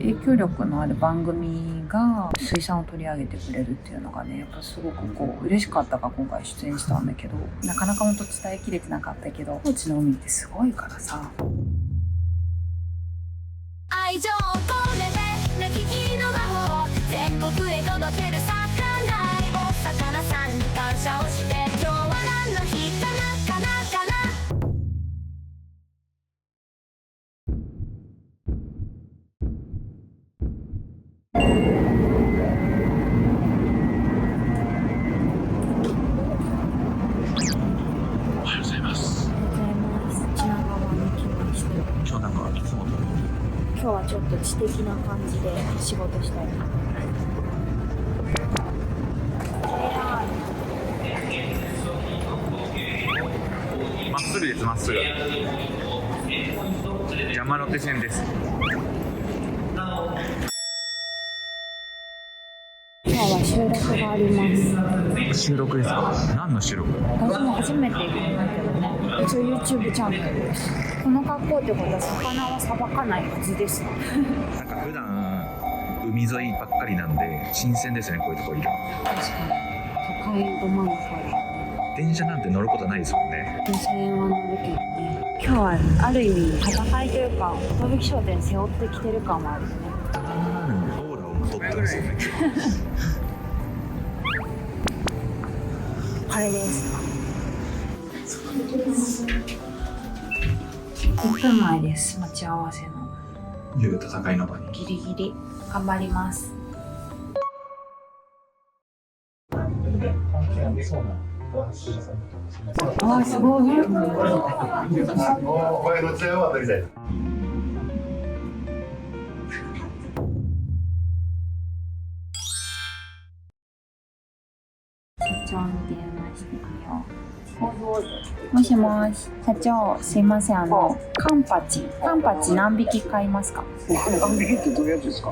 影響力のある番組が水産を取り上げてくれるっていうのがね、やっぱすごく嬉しかったから今回出演したんだけど、なかなか本当伝えきれてなかったけど、高知の海ってすごいからさ。愛情を込めて目利きの魔法、全国へ届ける魚お魚さんに感謝をして、今日は何の日かなかなかな。おはようございます。品川に来ました。今日なんかいつもと今日はちょっと知的な感じで仕事したいな。まっすぐです、まっすぐ。山手線です。今日は収録があります。収録ですか？何の収録？私も初めて行くんだけどね。一応 YouTube チャンネルです。この格好ってことは魚はさばかないはずですか？なんか普段海沿いばっかりなんで新鮮ですね、こういうところいる。確かに都会ど真ん中で電車なんて乗ることないですもんね。2000円は乗るけどね。今日はある意味戦いというか寿商店背負ってきてる感もあるよね。オーラをまとってますよね。これです。1分前です。待ち合わせのいう戦いの場に。ギリギリ頑張ります。あ、すごい。社長に電話してみよう。もしもし、社長、すいません、カンパチ何匹買いますか？何匹ってどういうやつですか？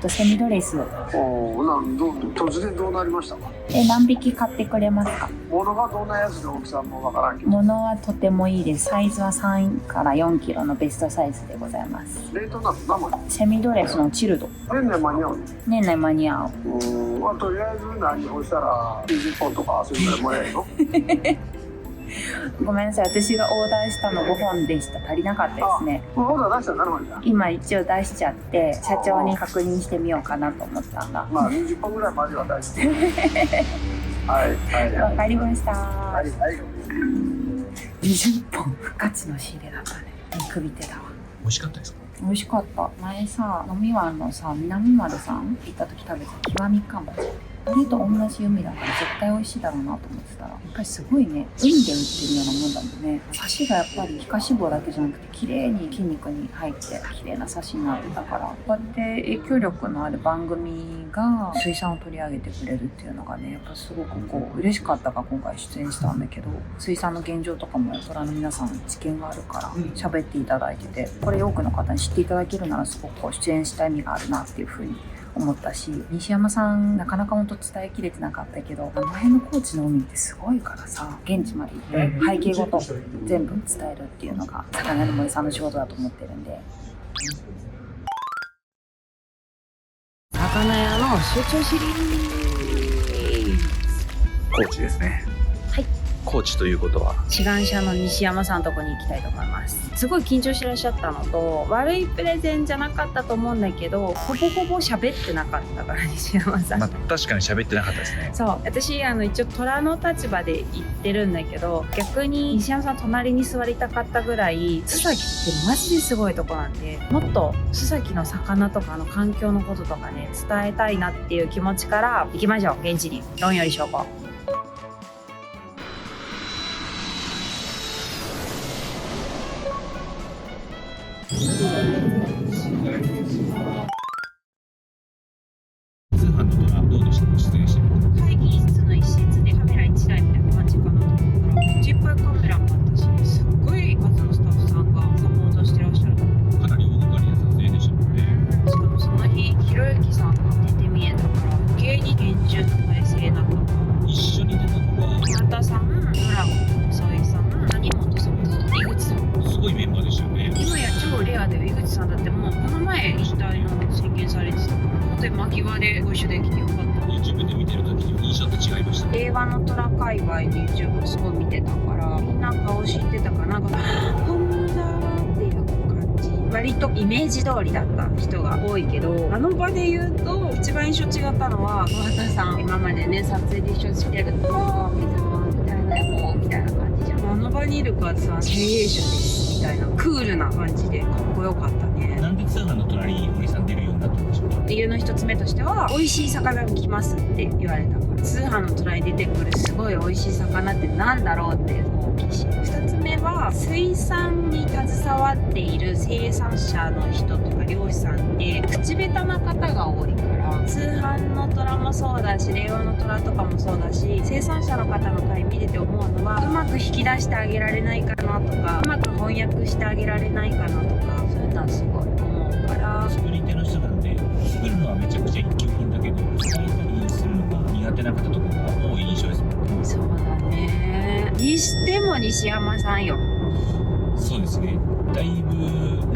セミドレス。突然どうなりましたか？何匹買ってくれますか？物がどんなやつで大きさもわからんけど。物はとてもいいです。サイズは3から4キロのベストサイズでございます。冷凍なの？生？セミドレスのチルド。年内間に合う？年内間に合う。とりあえず何をしたら20本とかそれぐらいもらえるの？ごめんなさい、私がオーダーしたの5本でした。足りなかったですね。オーダー出したらなるまでだ。今一応出しちゃって社長に確認してみようかなと思ったんだ。まあ20本ぐらいまでは大丈夫。はいわかりました。はい。20本不価値の仕入れだったね。見くびてたわ。美味しかったですか？美味しかった。前さ、飲み湾のさ、南丸さん行った時食べた極みカンパチ。あれと同じ海だから絶対美味しいだろうなと思ってたら、やっぱりすごいね、海で売ってるようなもんだもんね。サシがやっぱり皮下脂肪だけじゃなくて綺麗に筋肉に入って綺麗なサシになってたから、こうやって影響力のある番組が水産を取り上げてくれるっていうのがね、やっぱすごく嬉しかったから今回出演したんだけど、水産の現状とかも大人の皆さん知見があるから喋っていただいてて、これ多くの方に知っていただけるならすごく出演した意味があるなっていうふうに思ったし、西山さんなかなか本当伝えきれてなかったけど、あの辺の高知の海ってすごいからさ、現地まで行って背景ごと全部伝えるっていうのが魚の森さんの仕事だと思ってるんで。魚屋の集中シリーズ。高知ですね。はい。高知ということは志願者の西山さんのとこに行きたいと思います。すごい緊張してらっしゃったのと、悪いプレゼンじゃなかったと思うんだけど、ほぼほぼ喋ってなかったから西山さん。確かに喋ってなかったですね。そう、私一応虎の立場で言ってるんだけど、逆に西山さん隣に座りたかったぐらい、須崎ってマジですごいとこなんで、もっと須崎の魚とかの環境のこととかね伝えたいなっていう気持ちから行きましょう。現地に論より証拠。通販とかどうでした？出演してみて。会議室の一室でカメラ1台みたいな感じかなと思ったら、めっちゃいっぱいカメラもあったし、すっごい数のスタッフさんがサポートしてらっしゃる。かなり大掛かりな撮影でしたもんね。しかもその日、ひろゆきさんが出て見えたから余計に厳重な体制だった。一緒に出たのは村田さん、村尾、細井さん、谷本さん、井口さん。すごいメンバーでしたよね。今や超レアアで井口さんだってもうこの前引退の宣言されてたから本当に間際でご一緒できてよかった。 YouTube で見てる時に印象と違いました。令和の虎界隈の YouTube すごい見てたからみんな顔知ってたからなんか本物だーっていう感じ。割とイメージ通りだった人が多いけど、あの場で言うと一番印象違ったのは野畑さん今までね撮影で一緒にしてるけどみたいなもうみたいな感じじゃん。あの場にいるからさ経営者ですみたいなクールな感じでかっこよかったね。なんで通販の隣に堀さん出るようになったんでしょうか。理由の一つ目としては美味しい魚が来ますって言われたから、通販の隣に出てくるすごい美味しい魚ってなんだろうって好奇心。2つ目は水産に携わっている生産者の人とか漁師さんって口下手な方が多いから、通販の虎もそうだし令和の虎とかもそうだし、生産者の方の回見てて思うのはうまく引き出してあげられないかなとかうまく翻訳してあげられないかなとか、そういうのはすごい思うから。作り手の人なんで作るのはめちゃくちゃ一級品だけど伝えたりするのが苦手な方とかが多い印象ですもんね。そうだね。にしても西山さんよ。そうですね。だいぶ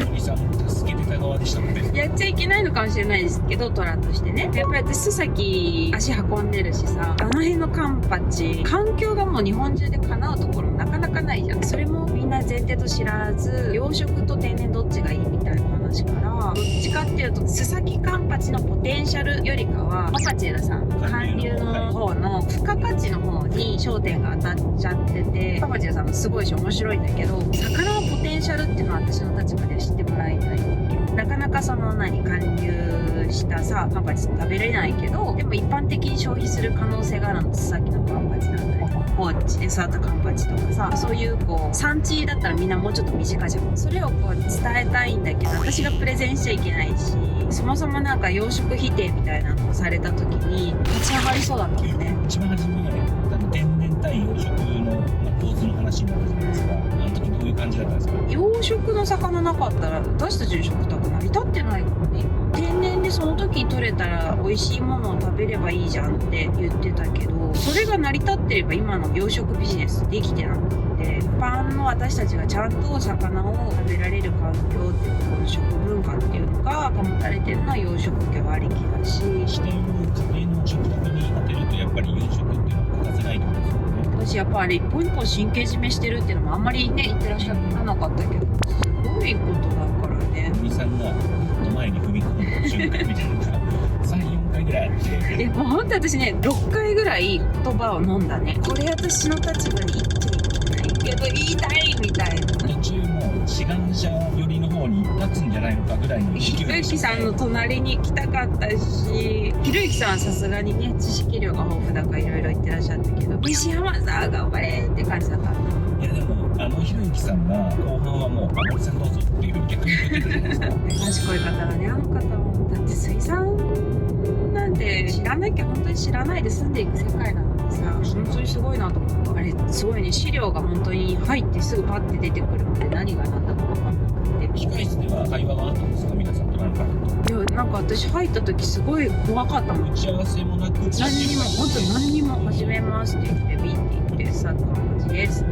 森さんを助けてた側でしたもんね。やっちゃいけないのかもしれないですけど虎としてね、やっぱり私と先足運んでるしさ、あの辺のカンパチ環境がもう日本中で叶うところなかなかないじゃん。それもみんな前提と知らず養殖と天然どっちがいいみたいな話から、どっちかっていうと須崎カンパチのポテンシャルよりかはパパチェラさん韓流の方の付加価値の方に焦点が当たっちゃってて、パパチェラさんもすごいし面白いんだけど、魚のポテンシャルっていうのは私の立場では知ってもらいたいわけ。なかなかその韓流したさカンパチ食べれないけど、でも一般的に消費する可能性があるのってさっきのカンパチだったりとか高知で育ったカンパチとかさ、そういうこう産地だったらみんなもうちょっと身近じゃん。それをこう伝えたいんだけど私がプレゼンしちゃいけないし、そもそもなんか養殖否定みたいなのをされた時に立ち上がりそうだったもんね。一番初めはね、天然対養殖の構図の話になったじゃないですか。あの時どういう感じだったんですか。養殖の魚なかったら私たちの食卓成り立ってないからね。天然でその時に取れたら美味しいものを食べればいいじゃんって言ってたけど、それが成り立ってれば今の養殖ビジネスできてなくて、一般の私たちがちゃんと魚を食べられる環境っていうこの食文化っていうのが保たれてるのは養殖業ありきだし、視点を家庭の食卓に当てるとやっぱり養殖っていうのは欠かせないってことですよね。私やっぱり一本一本神経締めしてるっていうのもあんまりね言ってらっしゃらなかったけど、すごいことだからね。森さんが前に踏み込む瞬間みたいなのが3、4回ぐらいあって、もうほんと私ね6回ぐらい言葉を飲んだね。これ私の立場に言っちゃいけないけど言いたいみたいな。途中もう志願者寄りの方に立つんじゃないのかぐらいの勢いひろゆきさんの隣に行きたかったし、ひろゆきさんはさすがにね知識量が豊富だからいろいろ言ってらっしゃったけど、西山さん頑張れって感じだった。いやでもひろゆきさんが後半はもう森さんどうぞっていうふうに逆に言ってたじゃないですか。賢い方だねあの方は。だって水産なんて知らなきゃ本当に知らないで済んでいく世界なのにさ、本当にすごいなと思う。あれすごいね、資料が本当に入ってすぐパッて出てくるので何が何だか分かんなくて、控室では会話があったんですか皆さんとなんか。いやなんか私入った時すごい怖かったもん。打ち合わせもなく何にも本当に何にも始めますって言ってビーって言ってさって感じです。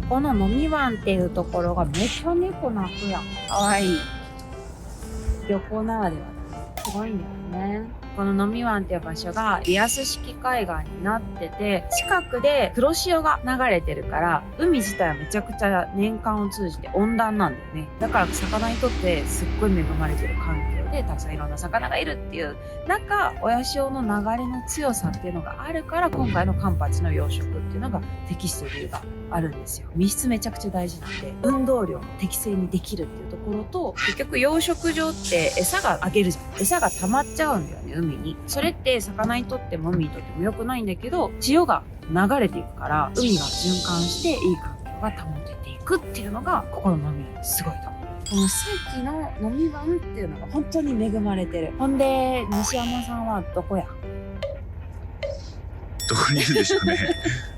ここの飲み湾っていうところがめっちゃ猫鳴くやん。かわいい。旅行ならではだ。すごいんだよね。この飲み湾っていう場所がリアス式海岸になってて、近くで黒潮が流れてるから海自体はめちゃくちゃ年間を通じて温暖なんだよね。だから魚にとってすっごい恵まれてる環境でたくさんいろんな魚がいるっていう中、親潮の流れの強さっていうのがあるから今回のカンパチの養殖っていうのが適している理由があるんですよ。密室めちゃくちゃ大事なんで運動量も適正にできるっていうところと、結局養殖場って餌があげるじゃん。餌が溜まっちゃうんだよね海に。それって魚にとっても海にとっても良くないんだけど、潮が流れていくから海が循環していい環境が保てていくっていうのがここの飲み湾すごいと思う。このさっきの飲み湾っていうのが本当に恵まれてる。ほんで西山さんはどこや？どこにいるんでしょうね。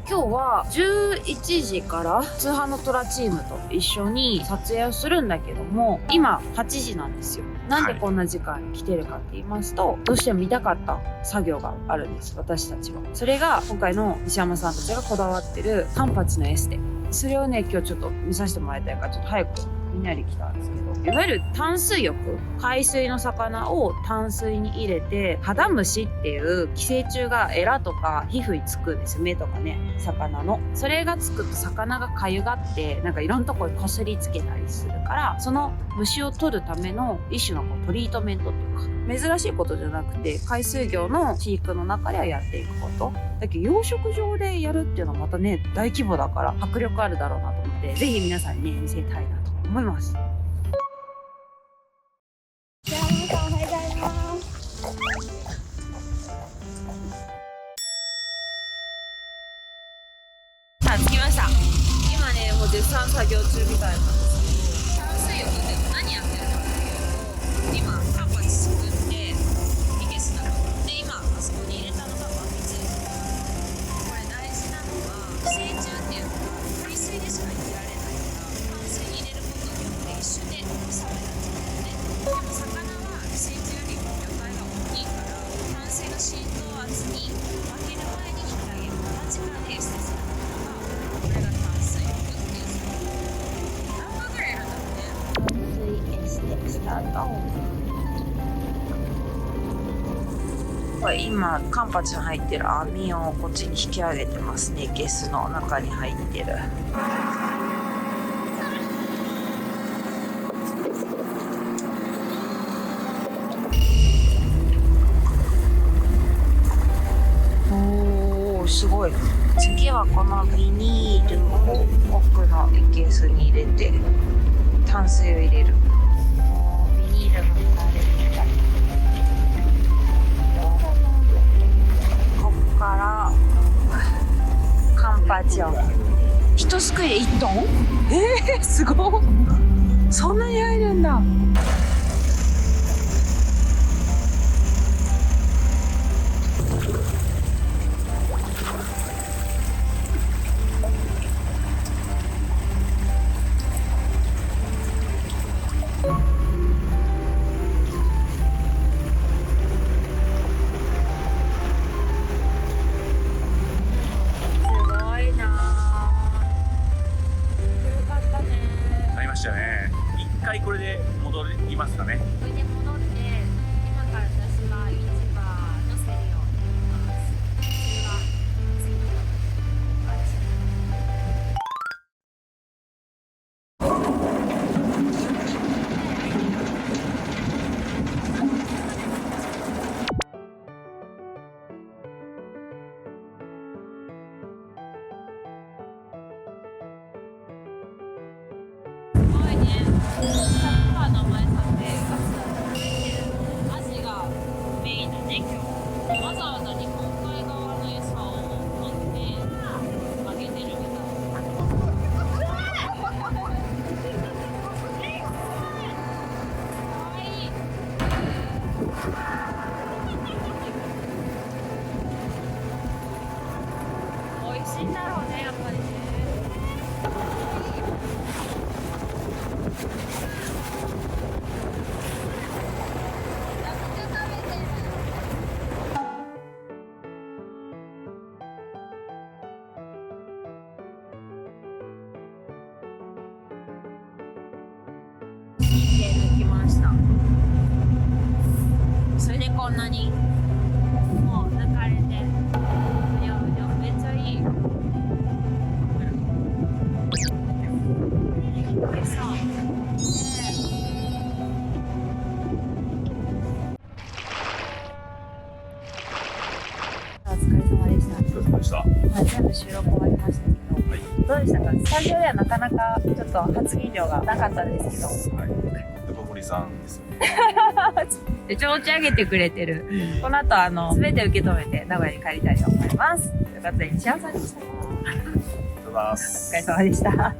今日は11時から通販のトラチームと一緒に撮影をするんだけども、今8時なんですよ。なんでこんな時間に来てるかって言いますと、どうしても見たかった作業があるんです、私たちは。それが今回の西山さんたちがこだわってるカンパチのエステ。それをね、今日ちょっと見させてもらいたいから、ちょっと早くみんなで来たんですけど、いわゆる淡水浴、海水の魚を淡水に入れて、肌虫っていう寄生虫がエラとか皮膚につくんですよ。目とかね、魚の。それがつくと魚がかゆがって、なんかいろんなところにこすりつけたりするから、その虫を取るための一種のトリートメントっていうか、珍しいことじゃなくて、海水魚の飼育の中ではやっていくこと。だけど養殖場でやるっていうのはまたね、大規模だから迫力あるだろうなと思って、ぜひ皆さんにね、見せたいなと思います。じゃあ皆さんおはようございます。さあ、着きました。今ね、もう絶賛作業中みたいなんですけど、淡水浴って何やってるかっていうと、今カンパチ作っていけすだからで、今あそこに入れたのが真水。これ大事なのは寄生虫っていうのが海水でしか生きられないから、淡水に入れることによって一瞬でサメになっちゃうんだよね。でも魚は寄生虫よりも魚体が大きいから、淡水の浸透圧に負ける前に引き上げる短時間でエステするのが、これが淡水浴っていう作業。何分ぐらいいるんだろうね。淡水エステスタート。これ今カンパチの入ってる網をこっちに引き上げてますね。ゲスの中に入ってる。おー、すごい。次はこのビニールを奥のいけすに入れて淡水を入れる。ビニールが剥がれてた。ここからカンパチを一すくいで1トン。すごい。そんなに入るんだ。一回これで戻りますかね。これで戻って、今から私が市場のせるようになります。それは次の名前さんでガツガツアジがメインだね。今日わざわざ日本海側の餌を取ってあげてるみたい。かわいい。美味しいんだろうね、やっぱりね。抜きました。それでこんなにもう抜かれて、いやめっちゃいい。でさ、お疲れ様でした。お疲れ様でした。全部収録終わりましたけど、どうでしたか？スタジオではなかなかちょっと発言量がなかったですけど、どこ森さんですよね。でちょうち上げてくれてる。この後全て受け止めて名古屋に帰りたいと思います。ということで西山さんでした。ありがとうございます。お疲れ様でした。